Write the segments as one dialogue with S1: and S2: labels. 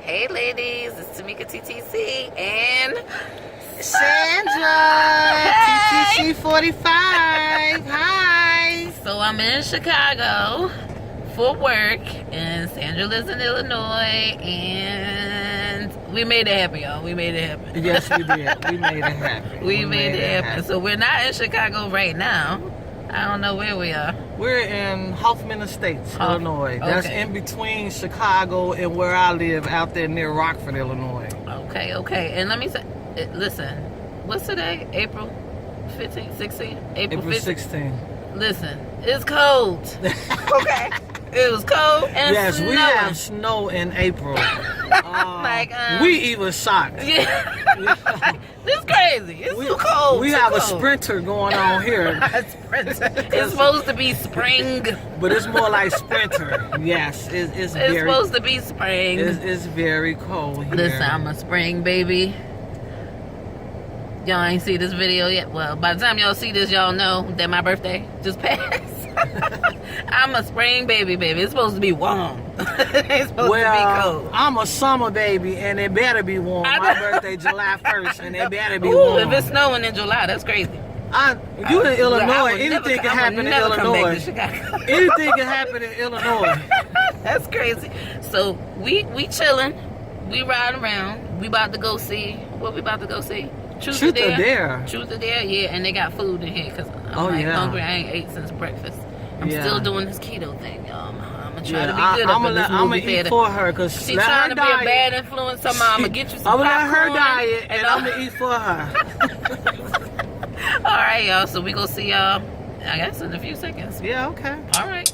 S1: Hey ladies, it's Tamika TTC and
S2: Sandra, TTC 45. Hi.
S1: So I'm in Chicago for work and Sandra lives in Illinois and we made it happen, y'all. We made it happen.
S2: Yes, we did. We made it happen.
S1: We made it happen. So we're not in Chicago right now. I don't know where we are.
S2: We're in Hoffman Estates, Illinois. That's
S1: okay.
S2: in between Chicago and where I live, out there near Rockford, Illinois.
S1: Okay. And let me say, listen, what's today? April 15th, 16th? April
S2: 16th.
S1: Listen, it's cold. Okay. It was cold and
S2: yes,
S1: snowing.
S2: we have snow in April. We even shocked.
S1: Yeah. This crazy. It's so cold.
S2: We have a sprinter going on here.
S1: A sprinter. It's supposed to be spring.
S2: But it's more like sprinter. Yes, it's very,
S1: supposed to be spring.
S2: It's very cold here.
S1: Listen, I'm a spring baby. Y'all ain't see this video yet. Well, by the time y'all see this, y'all know that my birthday just passed. I'm a spring baby. It's supposed to be warm. It's supposed to be cold.
S2: I'm a summer baby, and it better be warm. My birthday July 1st, and it better be warm.
S1: If it's snowing in July, that's crazy.
S2: You in Illinois, anything can happen in Illinois. Anything can happen in Illinois.
S1: That's crazy. So we chilling. We riding around. We about to go see. What we about to go see? Truth or Dare. Truth or Dare, yeah. And they got food in here because I'm hungry. I ain't ate since breakfast. I'm still doing this keto thing, y'all. I'm gonna try to be good.
S2: I'm gonna eat for her because
S1: she's trying to be a bad influence. So I'm gonna get you some
S2: popcorn.
S1: popcorn.
S2: I'm gonna let her diet, and I'm gonna eat for her.
S1: All right, y'all. So we gonna see y'all, I guess, in a few seconds.
S2: Yeah. Okay.
S1: All right.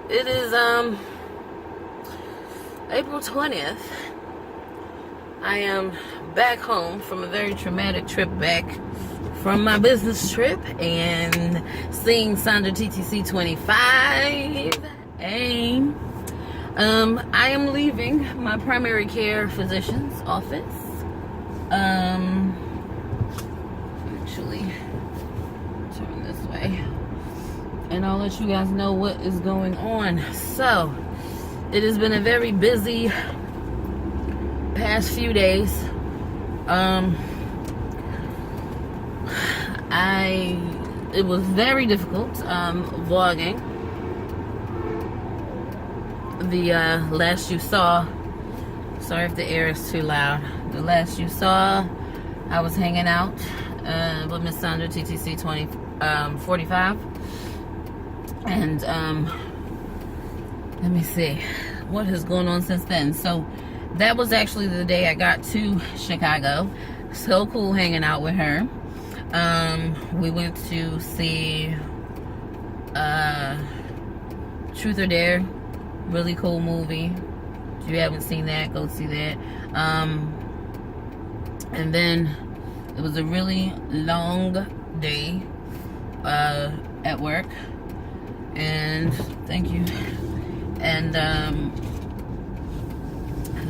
S1: It is April 20th. I am back home from a very traumatic trip back from my business trip and seeing Sandra TTC 25. And I am leaving my primary care physician's office. Actually, turn this way. And I'll let you guys know what is going on. So, it has been a very busy past few days. It was very difficult vlogging. The last you saw, sorry if the air is too loud. The last you saw, I was hanging out with Miss Sandra TTC 45. And let me see what has gone on since then. So that was actually the day I got to Chicago. So cool hanging out with her. We went to see Truth or Dare. Really cool movie. If you haven't seen that, go see that. And then it was a really long day at work. And thank you. And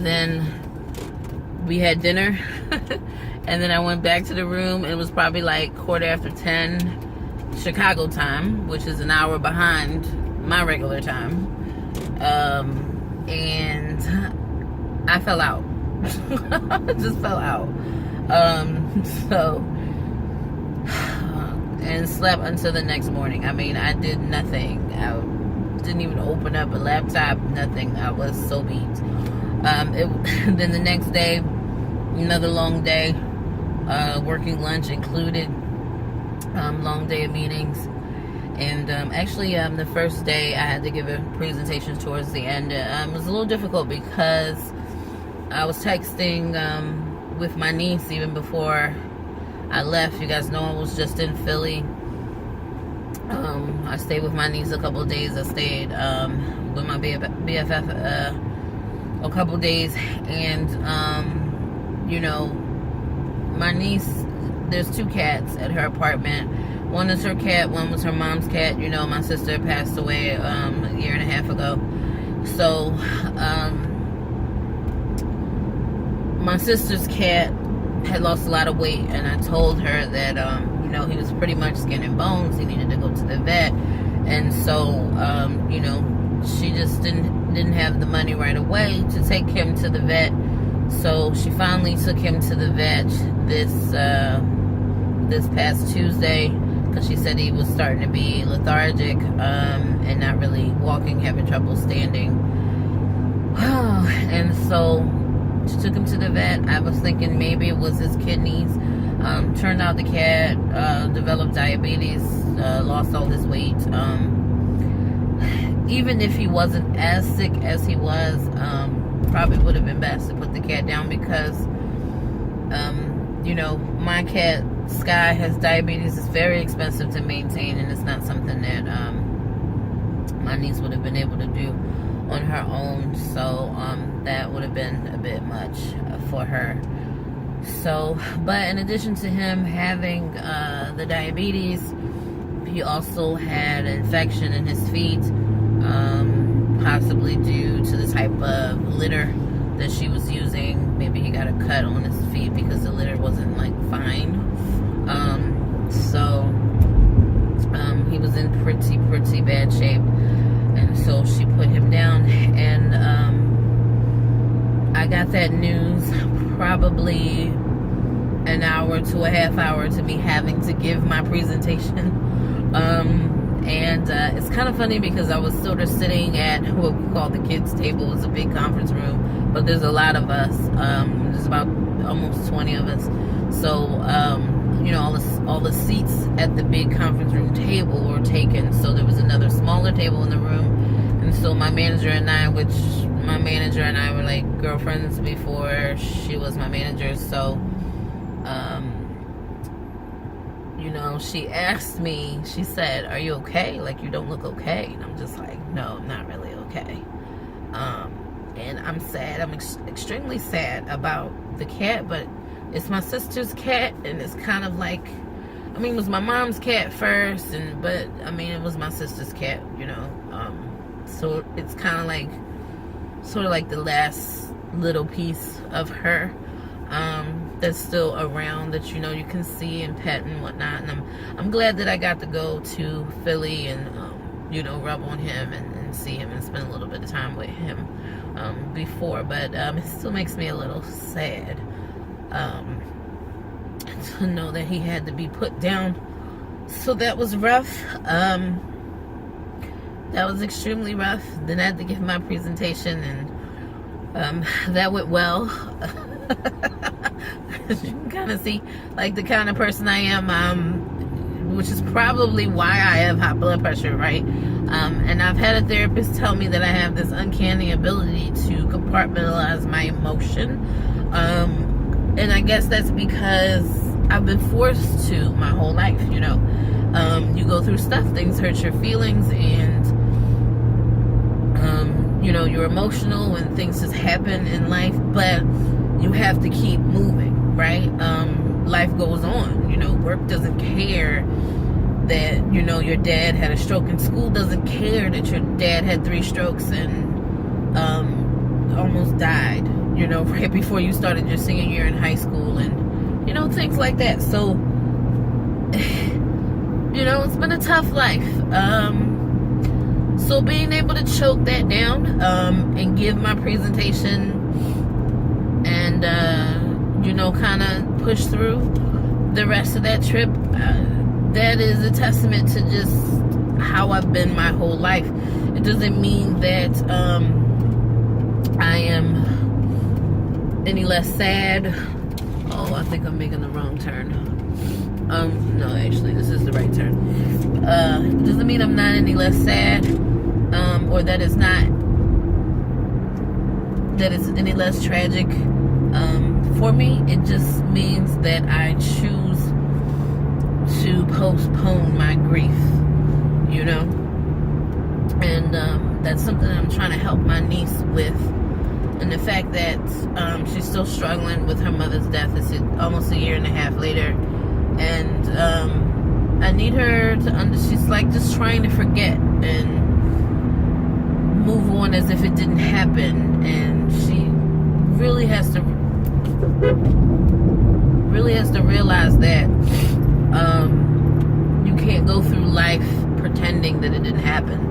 S1: then we had dinner. And then I went back to the room. It was probably like 10:15 Chicago time, which is an hour behind my regular time. And I fell out. I just fell out. And slept until the next morning. I mean, I did nothing. I didn't even open up a laptop, nothing. I was so beat. Then the next day, another long day, working lunch included, long day of meetings. And actually, the first day I had to give a presentation towards the end. It was a little difficult because I was texting with my niece even before I left. You guys know I was just in Philly. I stayed with my niece a couple of days. I stayed with my BFF a couple of days, and you know, my niece, there's 2 cats at her apartment. One is her cat, one was her mom's cat. You know, my sister passed away a year and a half ago. So, my sister's cat had lost a lot of weight, and I told her that, you know, he was pretty much skin and bones. He needed to go to the vet. And so, you know, she just didn't have the money right away to take him to the vet. So she finally took him to the vet this past Tuesday, because she said he was starting to be lethargic and not really walking, having trouble standing. And so she took him to the vet. I was thinking maybe it was his kidneys. Turned out the cat developed diabetes, lost all his weight. Even if he wasn't as sick as he was, probably would have been best to put the cat down, because you know, my cat Sky has diabetes. It's very expensive to maintain, and it's not something that my niece would have been able to do on her own. So that would have been a bit much for her. So, but in addition to him having the diabetes, he also had an infection in his feet, possibly due to the type of litter that she was using. Maybe he got a cut on his feet because the litter wasn't like fine. So he was in pretty bad shape, and so she put him down. And I got that news probably an hour to a half hour to me having to give my presentation. And it's kind of funny because I was sort of sitting at what we call the kids' table. It's a big conference room, but there's a lot of us. There's about almost 20 of us. So, you know, all the seats at the big conference room table were taken. So there was another smaller table in the room. And so my manager and I were like girlfriends before she was my manager. So, you know, she asked me, she said, "Are you okay? Like, you don't look okay." And I'm just like, "No, I'm not really okay." And I'm sad. I'm extremely sad about the cat, but it's my sister's cat, and it's kind of like, I mean, it was my mom's cat first, but I mean, it was my sister's cat, you know. So it's kind of like, sort of like the last little piece of her that's still around, that, you know, you can see and pet and whatnot. And I'm glad that I got to go to Philly and you know, rub on him and see him and spend a little bit of time with him before. But it still makes me a little sad to know that he had to be put down. So that was rough. That was extremely rough. Then I had to give my presentation, and that went well. As you can kind of see, like, the kind of person I am, which is probably why I have high blood pressure, right? And I've had a therapist tell me that I have this uncanny ability to compartmentalize my emotion. And I guess that's because I've been forced to my whole life, you know. You go through stuff, things hurt your feelings, and you know, you're emotional when things just happen in life, but you have to keep moving, right? Life goes on, you know. Work doesn't care that, you know, your dad had a stroke, and school doesn't care that your dad had 3 strokes and almost died, you know, right before you started your senior year in high school, and, you know, things like that. So, you know, it's been a tough life. So being able to choke that down and give my presentation and, you know, kind of push through the rest of that trip, that is a testament to just how I've been my whole life. It doesn't mean that I am any less sad. Oh, I think I'm making the wrong turn. No, actually, this is the right turn. It doesn't mean I'm not any less sad, or that it's any less tragic for me. It just means that I choose to postpone my grief, you know. And that's something I'm trying to help my niece with, And the fact that she's still struggling with her mother's death is almost a year and a half later. And I need her to she's like just trying to forget and move on as if it didn't happen. And she really has to realize that you can't go through life pretending that it didn't happen.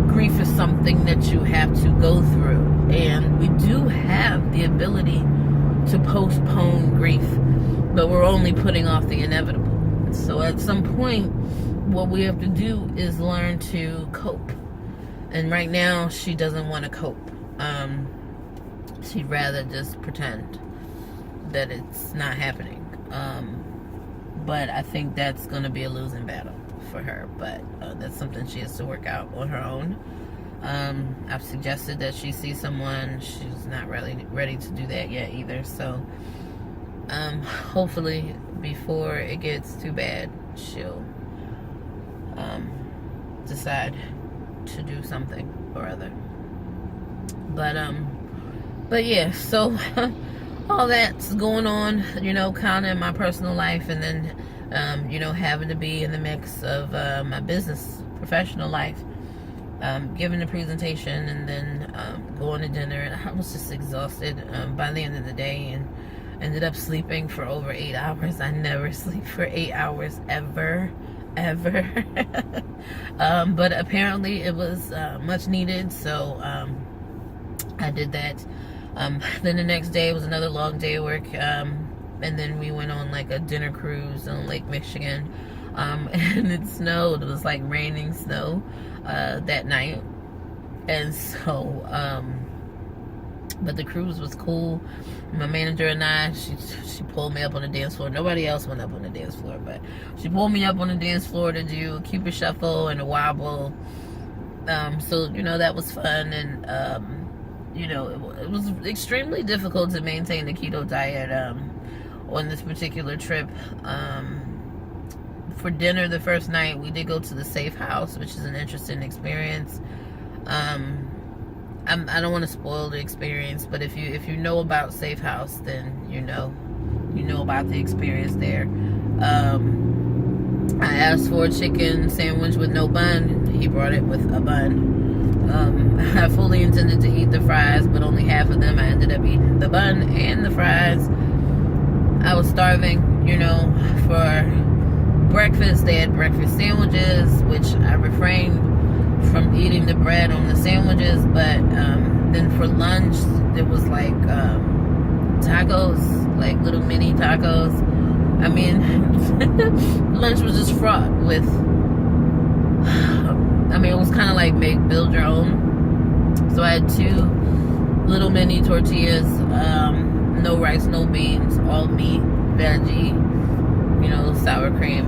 S1: Grief is something that you have to go through, and we do have the ability to postpone grief, but we're only putting off the inevitable. So at some point, what we have to do is learn to cope. And right now, she doesn't want to cope. She'd rather just pretend that it's not happening. But I think that's going to be a losing battle for her. But that's something she has to work out on her own. I've suggested that she see someone. She's not really ready to do that yet either. So hopefully before it gets too bad, she'll decide to do something or other. But yeah, so all that's going on, you know, kind of in my personal life, and then you know, having to be in the mix of my business professional life, giving the presentation, and then going to dinner. And I was just exhausted by the end of the day, and ended up sleeping for over 8 hours. I never sleep for 8 hours ever. But apparently it was much needed, so I did that. Then the next day was another long day of work, and then we went on like a dinner cruise on Lake Michigan, and it snowed. It was like raining snow that night, and so but the cruise was cool. My manager and I, she pulled me up on the dance floor. Nobody else went up on the dance floor, but she pulled me up on the dance floor to do a Cupid shuffle and a wobble. So, you know, that was fun. And, you know, it was extremely difficult to maintain the keto diet on this particular trip. For dinner the first night, we did go to the Safe House, which is an interesting experience. I don't want to spoil the experience, but if you know about Safe House, then you know about the experience there. I asked for a chicken sandwich with no bun. He brought it with a bun. I fully intended to eat the fries, but only half of them. I ended up eating the bun and the fries. I was starving, you know, for breakfast. They had breakfast sandwiches, which I refrained from eating the bread on the sandwiches, but then for lunch there was like tacos, like little mini tacos. I mean, lunch was just fraught with, I mean, it was kind of like build your own. So I had 2 little mini tortillas, no rice, no beans, all meat, veggie, you know, sour cream,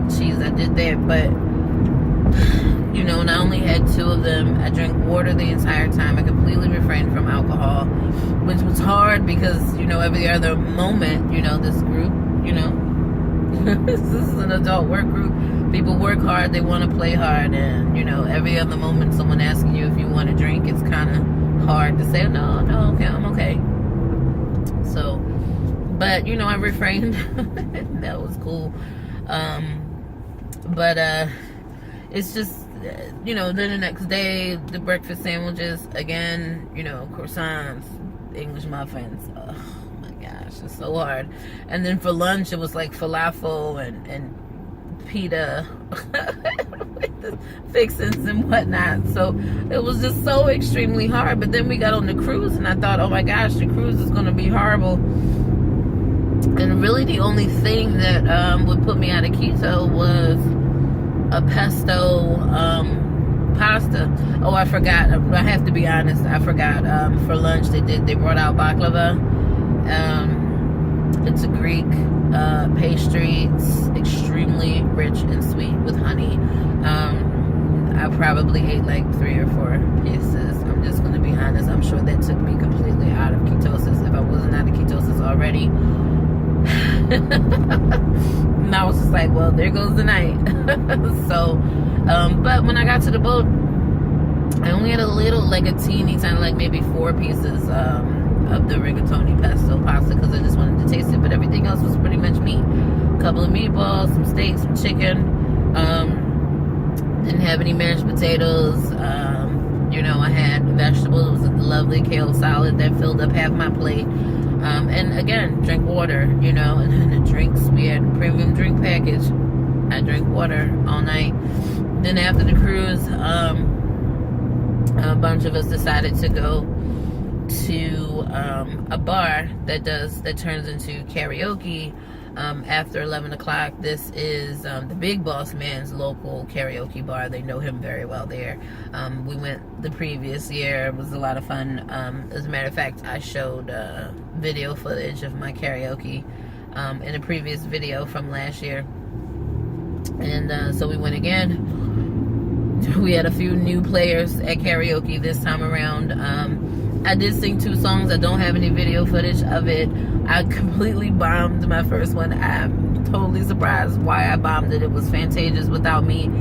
S1: cheese. I did that, but you know, and I only had 2 of them. I drank water the entire time. I completely refrained from alcohol, which was hard because, you know, every other moment, you know, this group, you know, this is an adult work group. People work hard, they want to play hard, and, you know, every other moment someone asking you if you want to drink, it's kind of hard to say, no, okay, I'm okay. So, but, you know, I refrained. That was cool. But it's just, you know, then the next day, the breakfast sandwiches, again, you know, croissants, English muffins. Oh my gosh, it's so hard. And then for lunch, it was like falafel and pita with the fixins and whatnot. So it was just so extremely hard. But then we got on the cruise, and I thought, oh my gosh, the cruise is going to be horrible. And really the only thing that would put me out of keto was a pesto pasta. Oh, I forgot. I have to be honest. I forgot. For lunch, they brought out baklava. It's a Greek pastry. It's extremely rich and sweet with honey. I probably ate like 3 or 4 pieces. I'm just going to be honest. I'm sure that took me completely out of ketosis if I wasn't out of ketosis already. And I was just like, well, there goes the night. So, but when I got to the boat, I only had a little, like a teeny tiny, like maybe 4 pieces of the rigatoni pesto pasta because I just wanted to taste it. But everything else was pretty much meat. A couple of meatballs, some steak, some chicken. Didn't have any mashed potatoes. You know, I had vegetables. It was a lovely kale salad that filled up half my plate. And again, drink water, you know, and then the drinks, we had a premium drink package. I drank water all night. Then after the cruise, a bunch of us decided to go to a bar that turns into karaoke after 11 o'clock. This is the Big Boss Man's local karaoke bar. They know him very well there. We went the previous year. It was a lot of fun. As a matter of fact, I showed video footage of my karaoke in a previous video from last year. And so we went again. We had a few new players at karaoke this time around. I did sing 2 songs. I don't have any video footage of it. I completely bombed my first one. I'm totally surprised why I bombed it. It was Fantasia's Without Me.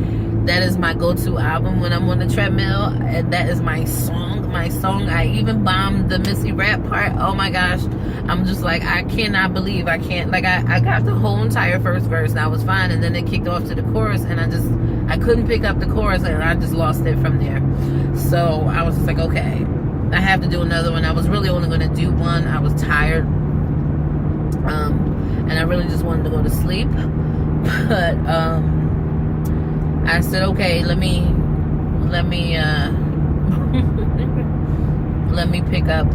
S1: That is my go-to album when I'm on the treadmill. And that is my song. I even bombed the Missy rap part. Oh my gosh. I'm just like, I cannot believe I can't. Like, I got the whole entire first verse and I was fine. And then it kicked off to the chorus and I couldn't pick up the chorus and I just lost it from there. So I was just like, okay, I have to do another one. I was really only going to do one. I was tired. And I really just wanted to go to sleep. But I said, okay, let me pick up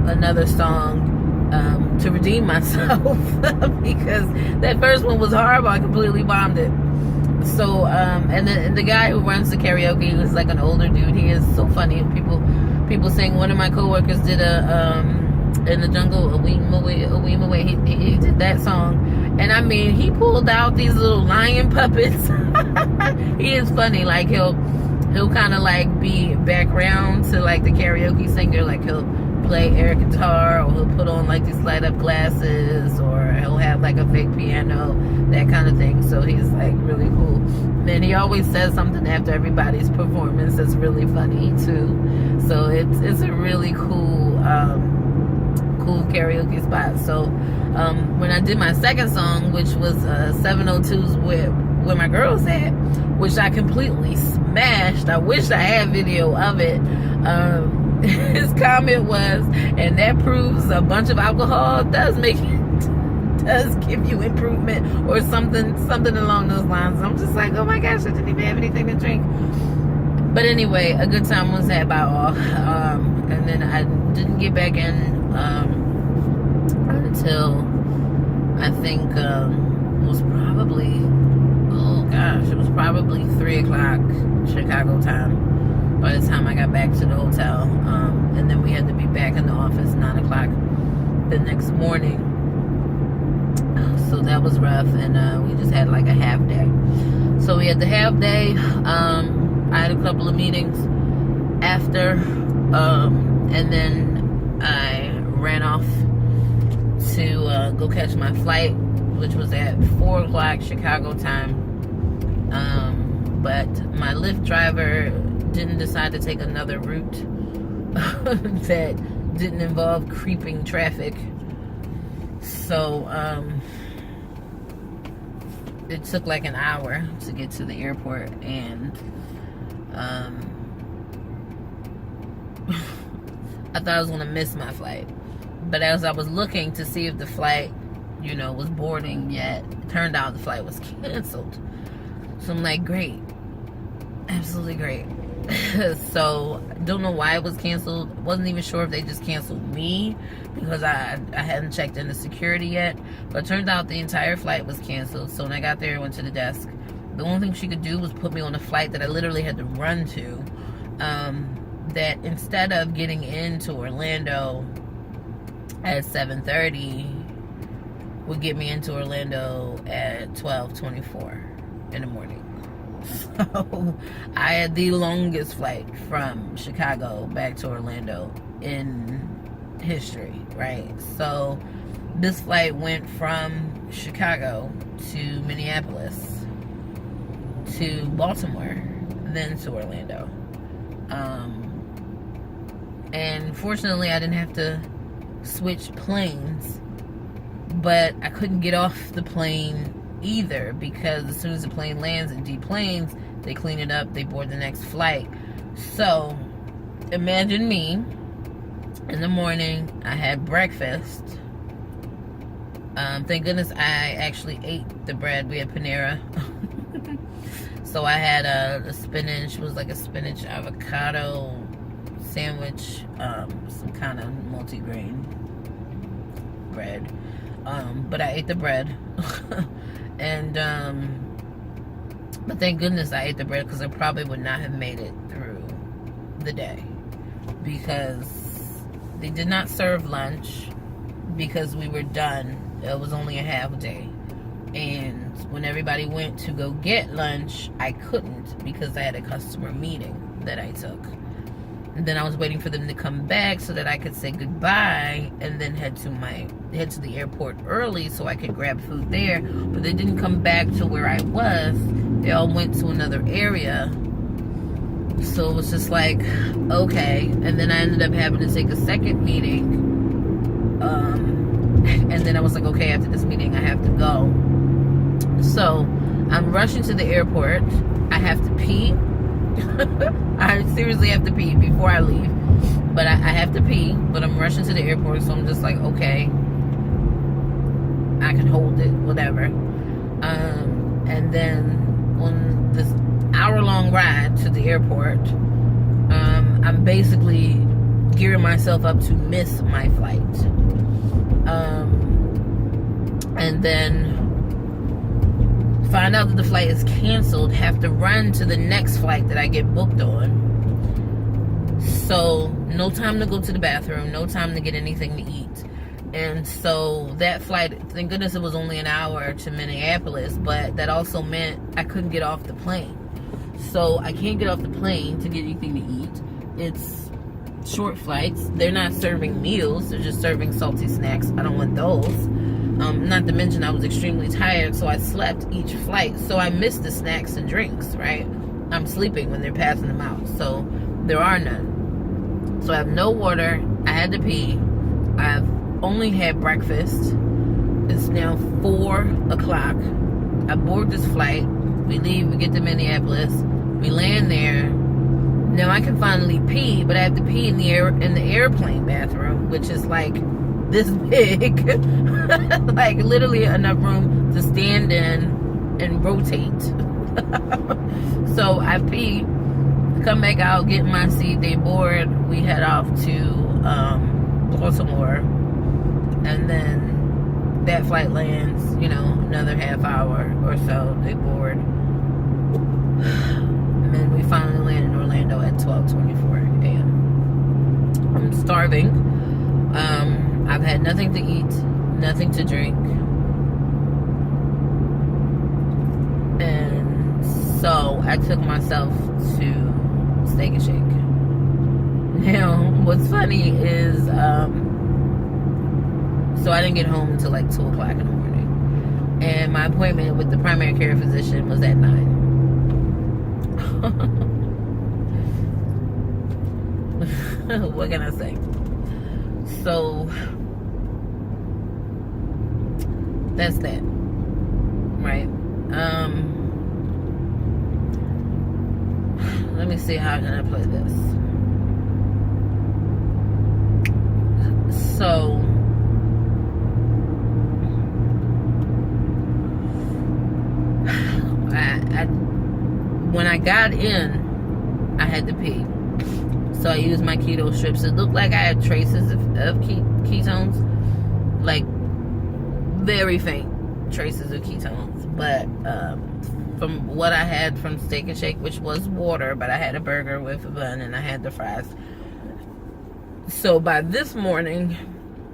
S1: another song to redeem myself because that first one was horrible. I completely bombed it. So and the guy who runs the karaoke is like an older dude. He is so funny. People saying one of my coworkers did a In the Jungle, a Weem Away. He did that song. And I mean, he pulled out these little lion puppets. He is funny. Like he'll kind of like be background to like the karaoke singer. Like he'll play air guitar, or he'll put on like these light up glasses, or he'll have like a fake piano, that kind of thing. So he's like really cool. And he always says something after everybody's performance that's really funny too. So it's a really cool karaoke spot. So when I did my second song, which was 702's where my girls at, which I completely smashed. I wish I had video of it. His comment was, and that proves a bunch of alcohol does give you improvement, or something along those lines. I'm just like, oh my gosh, I didn't even have anything to drink. But anyway, a good time was had by all. And then I didn't get back in until I think it was probably 3 o'clock Chicago time by the time I got back to the hotel. And then we had to be back in the office 9 o'clock the next morning. So that was rough, and we just had like a half day. So we had the half day. I had a couple of meetings after, and then I ran off to go catch my flight, which was at 4 o'clock Chicago time. But my Lyft driver didn't decide to take another route that didn't involve creeping traffic. So it took like an hour to get to the airport, and I thought I was going to miss my flight. But as I was looking to see if the flight, was boarding yet, it turned out the flight was canceled. So I'm like, great. Absolutely great. So, don't know why it was canceled. Wasn't even sure if they just canceled me, because I hadn't checked into security yet. But it turned out the entire flight was canceled. So when I got there, I went to the desk. The only thing she could do was put me on a flight that I literally had to run to. That instead of getting into Orlando at 7:30, would get me into Orlando at 12:24 in the morning. So I had the longest flight from Chicago back to Orlando in history, right? So this flight went from Chicago to Minneapolis to Baltimore, then to Orlando. And fortunately I didn't have to switch planes, but I couldn't get off the plane either, because as soon as the plane lands in deplanes, they clean it up, they board the next flight. So imagine me in the morning. I had breakfast. Thank goodness I actually ate the bread. We had Panera. So I had a spinach, it was like a spinach avocado sandwich, some kind of multi-grain bread. But I ate the bread. And but thank goodness I ate the bread, because I probably would not have made it through the day, because they did not serve lunch because we were done. It was only a half day, and when everybody went to go get lunch, I couldn't, because I had a customer meeting that I took. And then I was waiting for them to come back so that I could say goodbye and then head to the airport early so I could grab food there. But they didn't come back to where I was. They all went to another area. So it was just like, okay. And then I ended up having to take a second meeting. And then I was like, okay, after this meeting I have to go. So I'm rushing to the airport. I have to pee. I seriously have to pee before I leave. But I have to pee. But I'm rushing to the airport, so I'm just like, okay, I can hold it, whatever. And then on this hour-long ride to the airport, I'm basically gearing myself up to miss my flight. And then find out that the flight is canceled, have to run to the next flight that I get booked on. So no time to go to the bathroom, no time to get anything to eat. And so that flight, thank goodness it was only an hour to Minneapolis, but that also meant I couldn't get off the plane. So I can't get off the plane to get anything to eat. It's short flights. They're not serving meals, they're just serving salty snacks. I don't want those. Not to mention I was extremely tired, so I slept each flight. So I missed the snacks and drinks, right? I'm sleeping when they're passing them out. So there are none. So I have no water. I had to pee. I've only had breakfast. It's now 4 o'clock. I board this flight. We leave, we get to Minneapolis. We land there. Now I can finally pee, but I have to pee in the airplane bathroom, which is like this big. Like literally enough room to stand in and rotate. So I pee, come back out, get in my seat, they board, we head off to Baltimore, and then that flight lands, another half hour or so, they board, and then we finally land in Orlando at 12:24 a.m. I'm starving. I've had nothing to eat, nothing to drink, and so I took myself to Steak and Shake. Now, what's funny is, so I didn't get home until like 2 o'clock in the morning, and my appointment with the primary care physician was at 9. What can I say? So that's that, right? Let me see, how can I play this? So when I got in, I had to pee. So I used my keto strips. It looked like I had traces of ketones, like very faint traces of ketones. But from what I had from Steak and Shake, which was water, but I had a burger with a bun and I had the fries. So by this morning,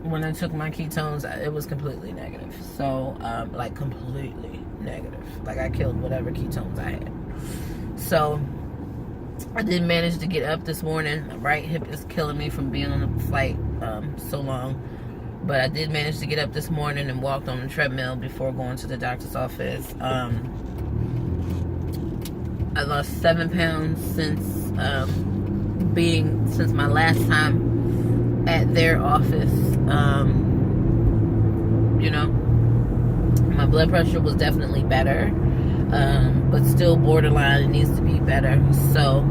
S1: when I took my ketones, it was completely negative. So like completely negative. Like I killed whatever ketones I had. So I did manage to get up this morning. My right hip is killing me from being on the flight so long. But I did manage to get up this morning and walked on the treadmill before going to the doctor's office. I lost 7 pounds since being since my last time at their office. You know, my blood pressure was definitely better, but still borderline. It needs to be better. So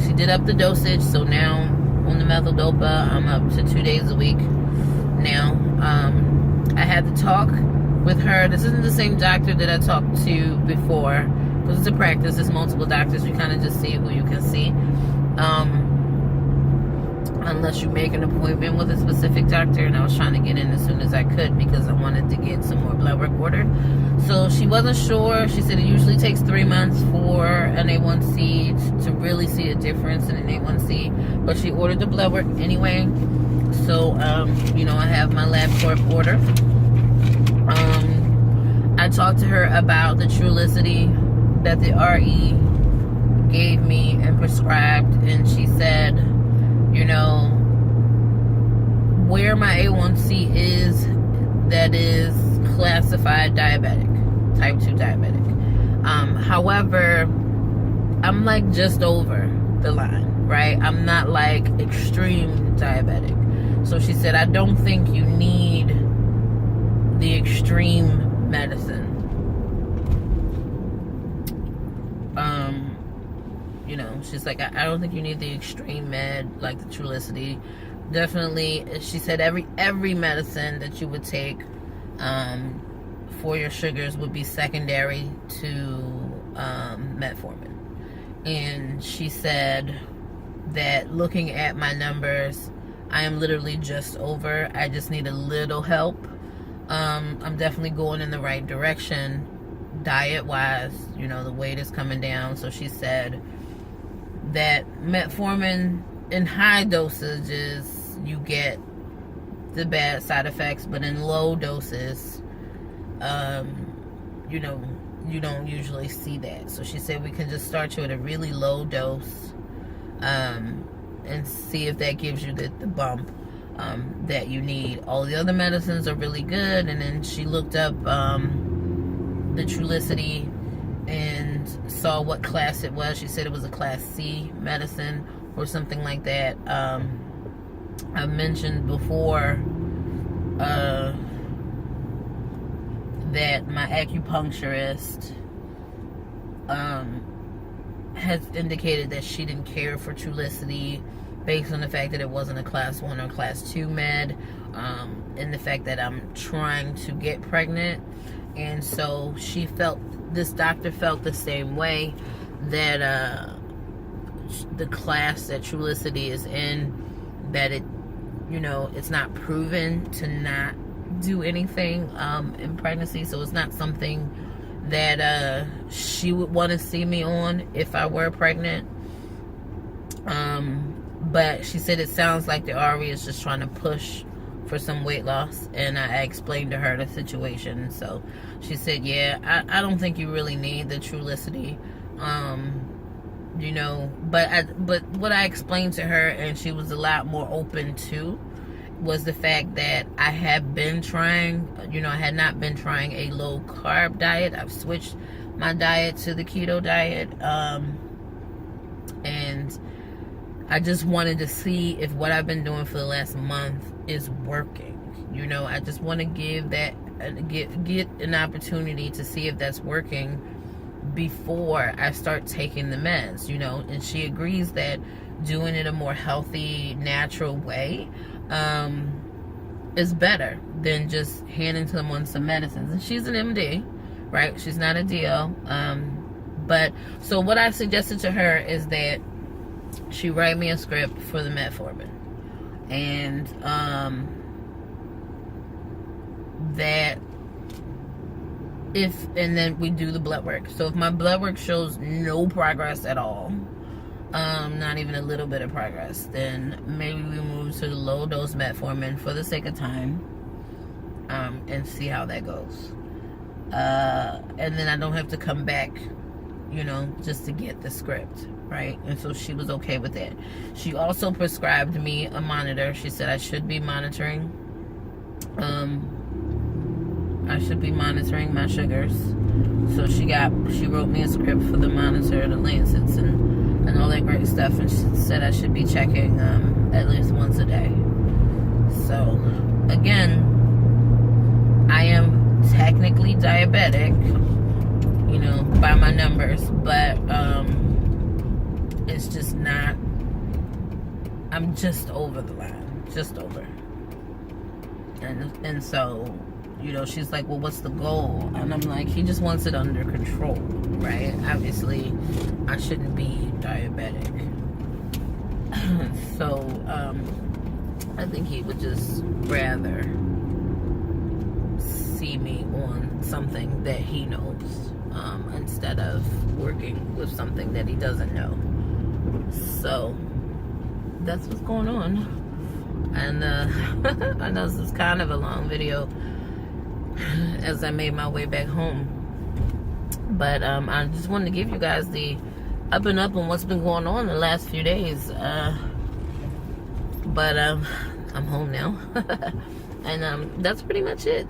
S1: she did up the dosage. So now on the methyldopa, I'm up to 2 days a week now. I had to talk with her. This isn't the same doctor that I talked to before, because it's a practice. There's multiple doctors. You kind of just see who you can see, unless you make an appointment with a specific doctor. And I was trying to get in as soon as I could because I wanted to get some more blood work ordered. So she wasn't sure. She said it usually takes 3 months for an A1C to really see a difference in an A1C, but she ordered the blood work anyway. So you know, I have my LabCorp order. I talked to her about the Trulicity that the RE gave me and prescribed, and she said, you know, where my A1C is, that is classified diabetic, type 2 diabetic. However, I'm like just over the line, right? I'm not like extreme diabetic. So she said, I don't think you need the extreme medicine. You know, she's like, I don't think you need the extreme med like the Trulicity. Definitely, she said every medicine that you would take for your sugars would be secondary to metformin. And she said that looking at my numbers, I am literally just over. I just need a little help. I'm definitely going in the right direction diet wise. You know, the weight is coming down. So she said that metformin in high dosages you get the bad side effects, but in low doses, you know, you don't usually see that. So she said we can just start you at a really low dose, and see if that gives you the bump that you need. All the other medicines are really good. And then she looked up the Trulicity and saw what class it was. She said it was a class C medicine or something like that. I mentioned before that my acupuncturist has indicated that she didn't care for Trulicity based on the fact that it wasn't a class 1 or class 2 med, and the fact that I'm trying to get pregnant. And so this doctor felt the same way, that the class that Trulicity is in, that it, you know, it's not proven to not do anything in pregnancy. So it's not something that she would want to see me on if I were pregnant. But she said it sounds like the RE is just trying to push for some weight loss, and I explained to her the situation. So she said, yeah, I don't think you really need the Trulicity, you know, but what I explained to her, and she was a lot more open to, was the fact that I have been trying, you know, I had not been trying a low carb diet. I've switched my diet to the keto diet, and I just wanted to see if what I've been doing for the last month is working. You know, I just want to give that, get an opportunity to see if that's working before I start taking the meds, you know. And she agrees that doing it a more healthy, natural way is better than just handing someone some medicines. And she's an MD, right? She's not a DO. But so what I suggested to her is that she write me a script for the metformin, and that and then we do the blood work. So if my blood work shows no progress at all, not even a little bit of progress, then maybe we move to the low dose metformin for the sake of time, and see how that goes. And then I don't have to come back, you know, just to get the script, right? And so she was okay with that. She also prescribed me a monitor. She said I should be monitoring. I should be monitoring my sugars. So she wrote me a script for the monitor, the Lancets, and and all that great stuff, and she said I should be checking at least once a day. So again, I am technically diabetic, you know, by my numbers, but it's just not, I'm just over the line, just over. And so, you know, she's like, well, what's the goal? And I'm like, he just wants it under control, right? Obviously, I shouldn't be diabetic. So, I think he would just rather see me on something that he knows, instead of working with something that he doesn't know. So, that's what's going on. And I know this is kind of a long video as I made my way back home, but I just wanted to give you guys the up and up on what's been going on the last few days. But I'm home now. And that's pretty much it.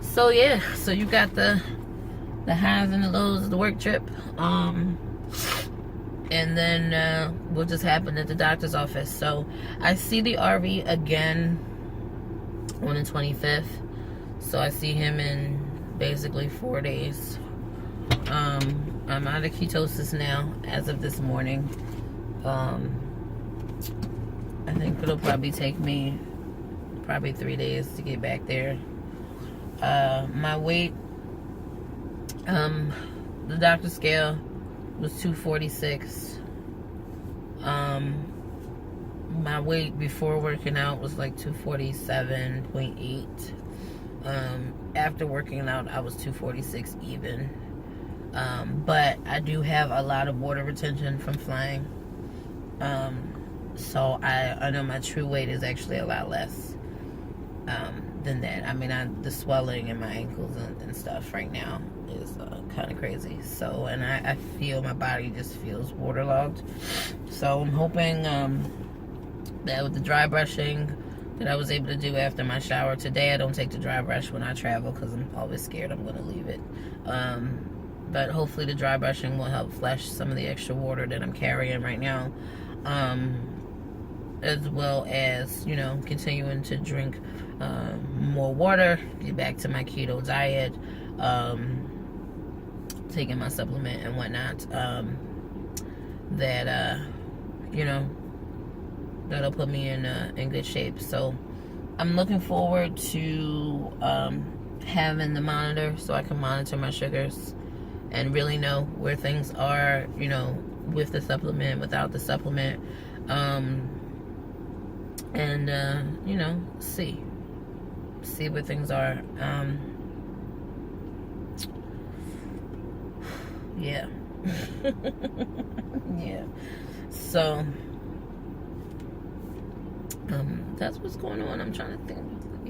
S1: So yeah, so you got the highs and the lows of the work trip. And then what just happened at the doctor's office. So I see the RV again on the 25th. So I see him in basically 4 days. I'm out of ketosis now as of this morning. I think it'll probably take me 3 days to get back there. My weight, the doctor's scale was 246. My weight before working out was like 247.8. After working out, I was 246 even. But I do have a lot of water retention from flying. So I know my true weight is actually a lot less than that. I mean, the swelling in my ankles and stuff right now is kind of crazy. So, and I feel my body just feels waterlogged. So I'm hoping that with the dry brushing that I was able to do after my shower today, I don't take the dry brush when I travel because I'm always scared I'm going to leave it. But hopefully the dry brushing will help flush some of the extra water that I'm carrying right now. As well as, you know, continuing to drink more water, get back to my keto diet, taking my supplement and whatnot, that you know, that'll put me in good shape. So I'm looking forward to having the monitor so I can monitor my sugars and really know where things are, you know, with the supplement, without the supplement, and you know, see where things are. Yeah. Yeah. So that's what's going on. I'm trying to think.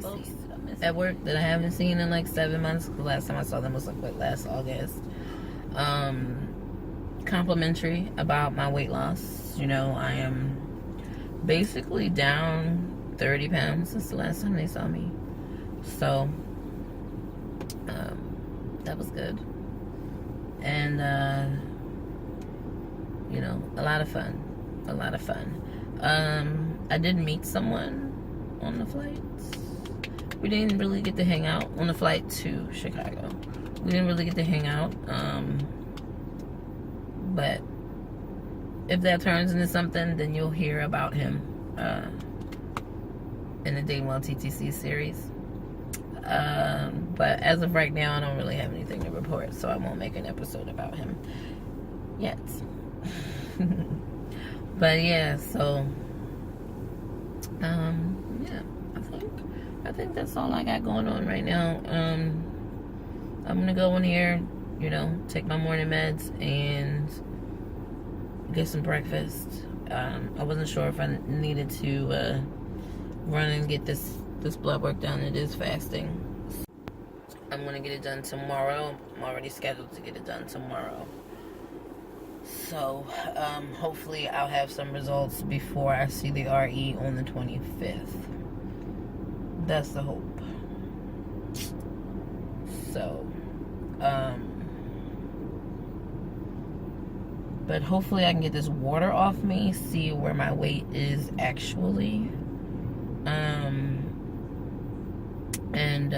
S1: Let me see. At work that I haven't seen in like 7 months. The last time I saw them was like last August. Complimentary about my weight loss. You know, I am basically down 30 pounds since the last time they saw me. So that was good. And you know, a lot of fun. I did meet someone on the flight. We didn't really get to hang out on the flight to Chicago. We didn't really get to hang out. But if that turns into something, then you'll hear about him in the Daywell TTC series. But as of right now, I don't really have anything to report, so I won't make an episode about him yet. But yeah, so yeah, I think that's all I got going on right now. I'm gonna go in here, you know, take my morning meds and get some breakfast. I wasn't sure if I needed to run and get this blood work done. It is fasting. I'm gonna get it done tomorrow. I'm already scheduled to get it done tomorrow. So hopefully I'll have some results before I see the RE on the 25th. That's the hope. So But hopefully I can get this water off me, see where my weight is actually. And,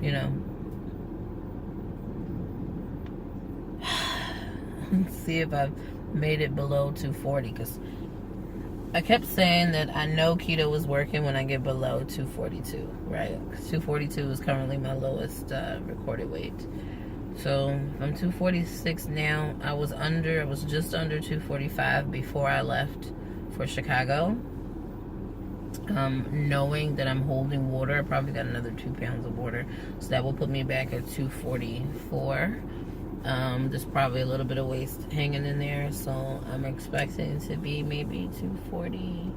S1: you know, see if I've made it below 240, because I kept saying that I know keto is working when I get below 242, right? 242 is currently my lowest recorded weight. So I'm 246 now. I was just under 245 before I left for Chicago. Knowing that I'm holding water, I probably got another 2 pounds of water, so that will put me back at 244. There's probably a little bit of waste hanging in there, so I'm expecting to be maybe 240,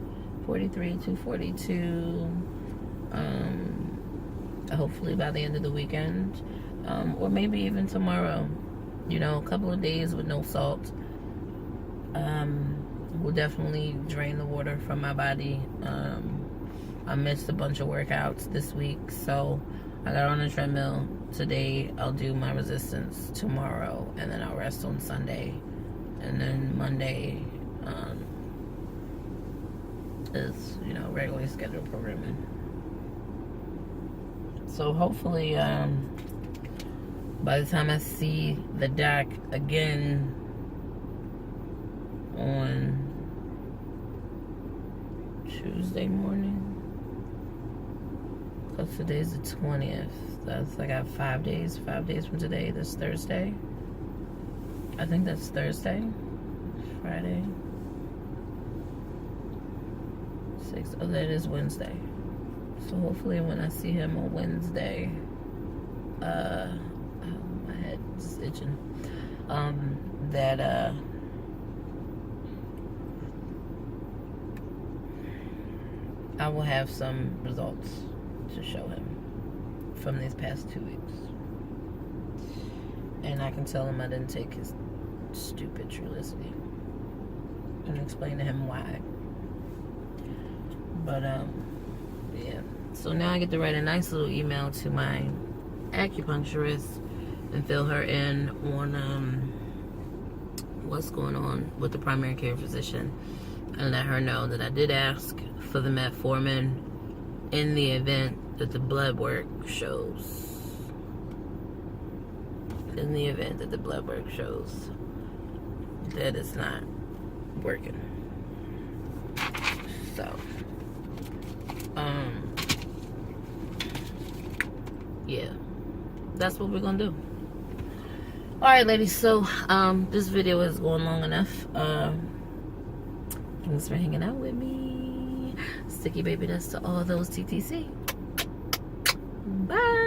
S1: 43, 242, hopefully by the end of the weekend, or maybe even tomorrow. You know, a couple of days with no salt will definitely drain the water from my body. I missed a bunch of workouts this week, so I got on a treadmill today. I'll do my resistance tomorrow, and then I'll rest on Sunday, and then Monday is, you know, regularly scheduled programming. So hopefully by the time I see the doc again on Tuesday morning, because today's the 20th. That's, I got 5 days from today. This Thursday. I think that's Thursday. Friday. 6. Oh, that is Wednesday. So hopefully when I see him on Wednesday, oh, my head's itching. That I will have some results to show him from these past 2 weeks, and I can tell him I didn't take his stupid Trulicity, and explain to him why. But yeah, so now I get to write a nice little email to my acupuncturist and fill her in on what's going on with the primary care physician, and let her know that I did ask for the metformin in the event that the blood work shows. In the event that the blood work shows that it's not working. So, yeah, that's what we're gonna do. Alright, ladies, so this video is going long enough. Thanks for hanging out with me. Sticky baby dust to all those TTC. Bye.